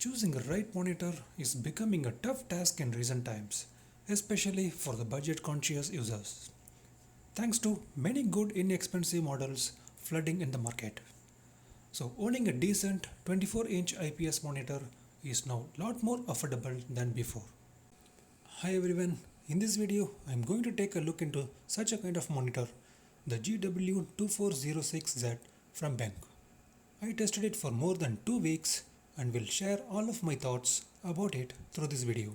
Choosing a right monitor is becoming a tough task in recent times, especially for the budget-conscious users. Thanks to many good inexpensive models flooding in the market. So owning a decent 24-inch IPS monitor is now a lot more affordable than before. Hi everyone, in this video I am going to take a look into such a kind of monitor, the GW2406Z from Benq. I tested it for more than 2 weeks and will share all of my thoughts about it through this video.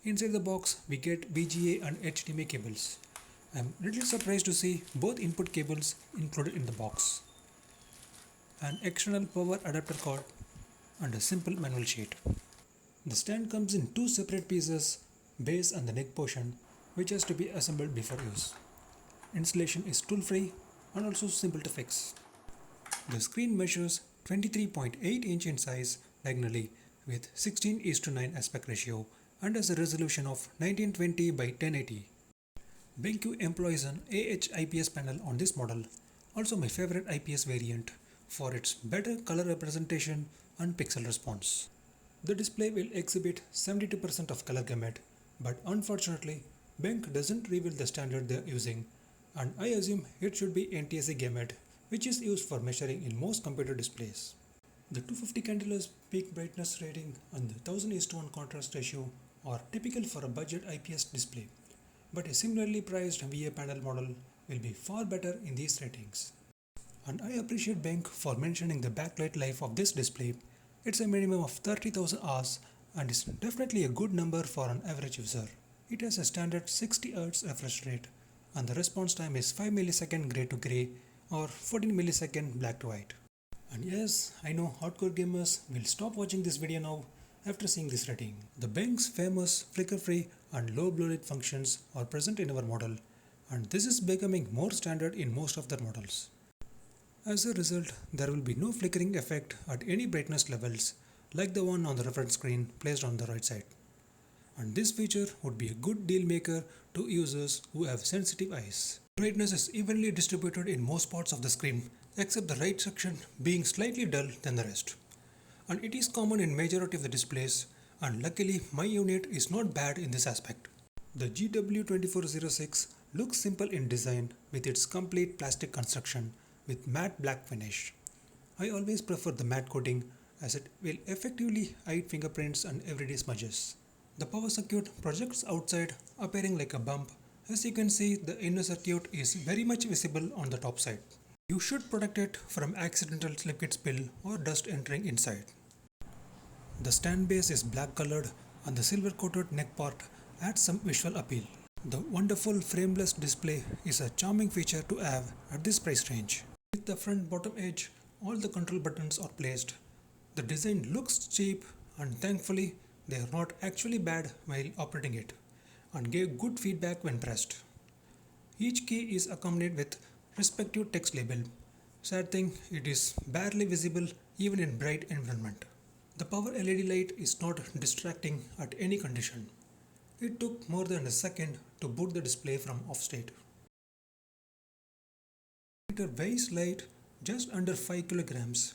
Inside the box we get VGA and HDMI cables. I am little surprised to see both input cables included in the box. An external power adapter cord and a simple manual sheet. The stand comes in 2 separate pieces, base and the neck portion, which has to be assembled before use. Installation is tool free and also simple to fix. The screen measures 23.8 inch in size diagonally with 16:9 aspect ratio and has a resolution of 1920 by 1080. BenQ employs an AH IPS panel on this model, also my favorite IPS variant for its better color representation and pixel response. The display will exhibit 72% of color gamut, but unfortunately Benq doesn't reveal the standard they are using, and I assume it should be NTSC gamut, which is used for measuring in most computer displays. The 250 candles peak brightness rating and the 1000:1 contrast ratio are typical for a budget IPS display, but a similarly priced VA panel model will be far better in these ratings. And I appreciate Benq for mentioning the backlight life of this display. It's a minimum of 30,000 hours and is definitely a good number for an average user. It has a standard 60 Hz refresh rate and the response time is 5 ms gray to gray or 14 ms black to white. And yes, I know hardcore gamers will stop watching this video now after seeing this rating. The Benq's famous flicker-free and low blue light functions are present in our model, and this is becoming more standard in most of their models. As a result, there will be no flickering effect at any brightness levels like the one on the reference screen placed on the right side. And this feature would be a good deal maker to users who have sensitive eyes. Brightness is evenly distributed in most parts of the screen except the right section being slightly dull than the rest. And it is common in majority of the displays, and luckily my unit is not bad in this aspect. The GW2406 looks simple in design with its complete plastic construction with matte black finish. I always prefer the matte coating as it will effectively hide fingerprints and everyday smudges. The power circuit projects outside, appearing like a bump. As you can see, the inner circuit is very much visible on the top side. You should protect it from accidental liquid spill or dust entering inside. The stand base is black colored and the silver coated neck part adds some visual appeal. The wonderful frameless display is a charming feature to have at this price range. With the front bottom edge, all the control buttons are placed. The design looks cheap and thankfully they are not actually bad while operating it and gave good feedback when pressed. Each key is accompanied with respective text label. Sad thing, it is barely visible even in bright environment. The power LED light is not distracting at any condition. It took more than a second to boot the display from off state. It weighs light just under 5 kilograms.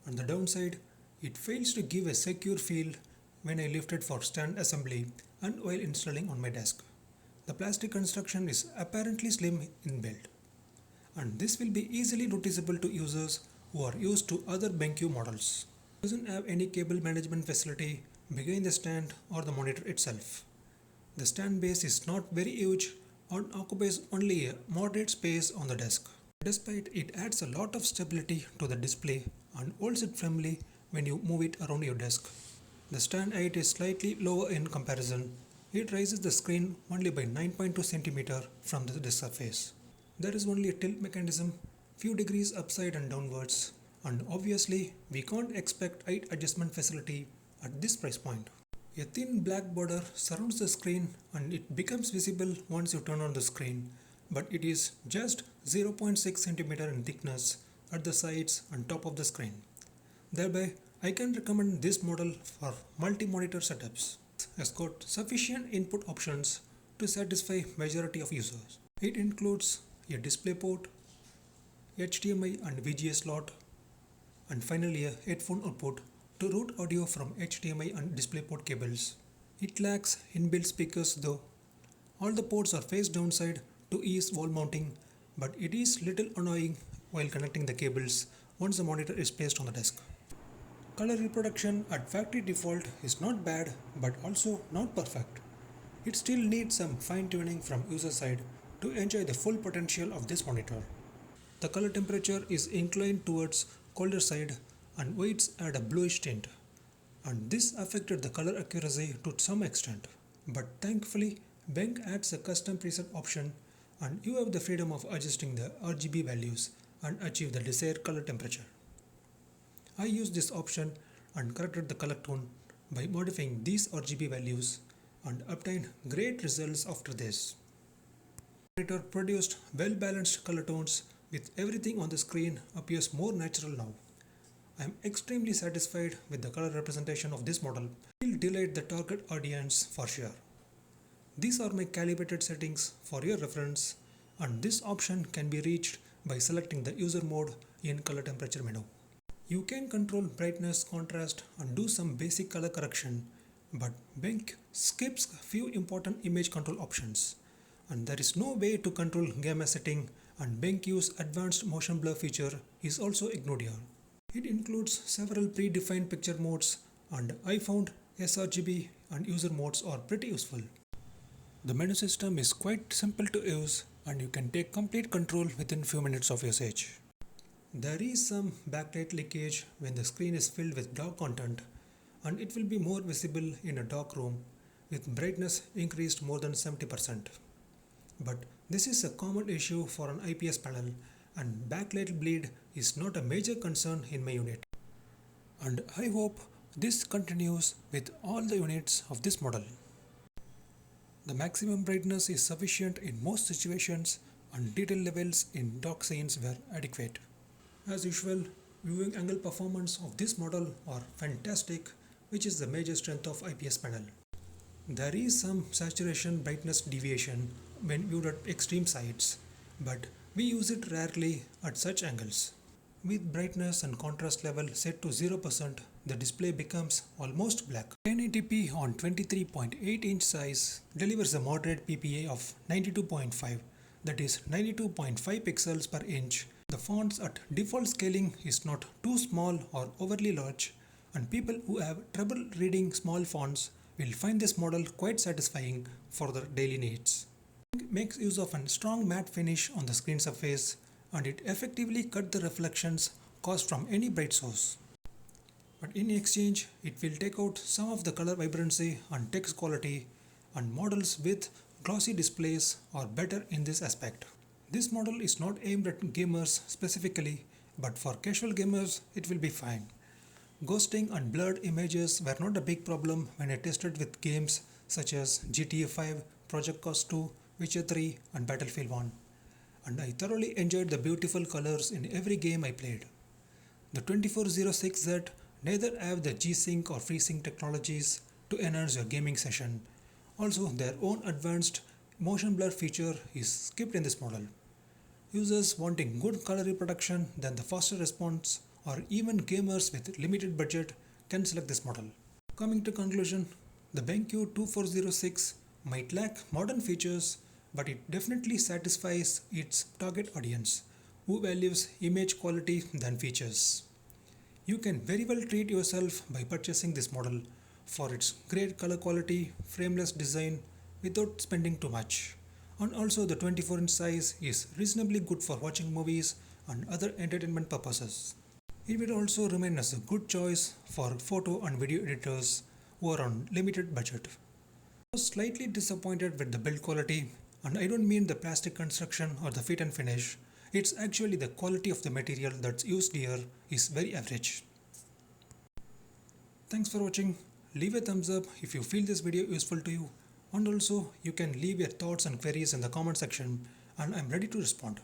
On the downside, it fails to give a secure feel when I lift it for stand assembly and while installing on my desk. The plastic construction is apparently slim in build, and this will be easily noticeable to users who are used to other BenQ models. It doesn't have any cable management facility behind the stand or the monitor itself. The stand base is not very huge and occupies only a moderate space on the desk. Despite it adds a lot of stability to the display and holds it firmly when you move it around your desk. The stand height is slightly lower in comparison. It raises the screen only by 9.2 cm from the desk surface. There is only a tilt mechanism, few degrees upside and downwards, and obviously we can't expect height adjustment facility at this price point. A thin black border surrounds the screen and it becomes visible once you turn on the screen, but it is just 0.6 cm in thickness at the sides and top of the screen. Thereby, I can recommend this model for multi-monitor setups. It has got sufficient input options to satisfy majority of users. It includes a display port, HDMI and VGA slot, and finally a headphone output to route audio from HDMI and DisplayPort cables. It lacks inbuilt speakers though. All the ports are face downside to ease wall mounting, but it is little annoying while connecting the cables once the monitor is placed on the desk. Color reproduction at factory default is not bad but also not perfect. It still needs some fine tuning from user side to enjoy the full potential of this monitor. The color temperature is inclined towards colder side and whites add a bluish tint, and this affected the color accuracy to some extent. But thankfully, Benq adds a custom preset option and you have the freedom of adjusting the RGB values and achieve the desired color temperature. I used this option and corrected the color tone by modifying these RGB values and obtained great results after this. The monitor produced well-balanced color tones with everything on the screen appears more natural now. I am extremely satisfied with the color representation of this model. It will delight the target audience for sure. These are my calibrated settings for your reference, and this option can be reached by selecting the user mode in color temperature menu. You can control brightness, contrast and do some basic color correction, but Benq skips few important image control options, and there is no way to control gamma setting, and Benq's advanced motion blur feature is also ignored here. It includes several predefined picture modes, and I found sRGB and user modes are pretty useful. The menu system is quite simple to use and you can take complete control within few minutes of usage. There is some backlight leakage when the screen is filled with dark content, and it will be more visible in a dark room with brightness increased more than 70%. But this is a common issue for an IPS panel, and backlight bleed is not a major concern in my unit. And I hope this continues with all the units of this model. The maximum brightness is sufficient in most situations and detail levels in dark scenes were adequate. As usual, viewing angle performance of this model are fantastic, which is the major strength of IPS panel. There is some saturation brightness deviation when viewed at extreme sides, but we use it rarely at such angles. With brightness and contrast level set to 0%, the display becomes almost black. 1080p on 23.8-inch size delivers a moderate PPA of 92.5, that is 92.5 pixels per inch. The fonts at default scaling is not too small or overly large, and people who have trouble reading small fonts will find this model quite satisfying for their daily needs. It makes use of a strong matte finish on the screen surface, and it effectively cut the reflections caused from any bright source. But in exchange, it will take out some of the color vibrancy and text quality, and models with glossy displays are better in this aspect. This model is not aimed at gamers specifically, but for casual gamers it will be fine. Ghosting and blurred images were not a big problem when I tested with games such as GTA 5, Project Cars 2, Witcher 3 and Battlefield 1. And I thoroughly enjoyed the beautiful colors in every game I played. The 2406Z neither have the G-Sync or FreeSync technologies to enhance your gaming session. Also, their own advanced motion blur feature is skipped in this model. Users wanting good color reproduction than the faster response, or even gamers with limited budget can select this model. Coming to conclusion, the Benq GW2406 might lack modern features, but it definitely satisfies its target audience who values image quality than features. You can very well treat yourself by purchasing this model for its great color quality, frameless design without spending too much. And also the 24-inch size is reasonably good for watching movies and other entertainment purposes. It will also remain as a good choice for photo and video editors who are on limited budget. I was slightly disappointed with the build quality, and I don't mean the plastic construction or the fit and finish. It's actually the quality of the material that's used here is very average. Thanks for watching. Leave a thumbs up if you feel this video useful to you, and also you can leave your thoughts and queries in the comment section and I'm ready to respond.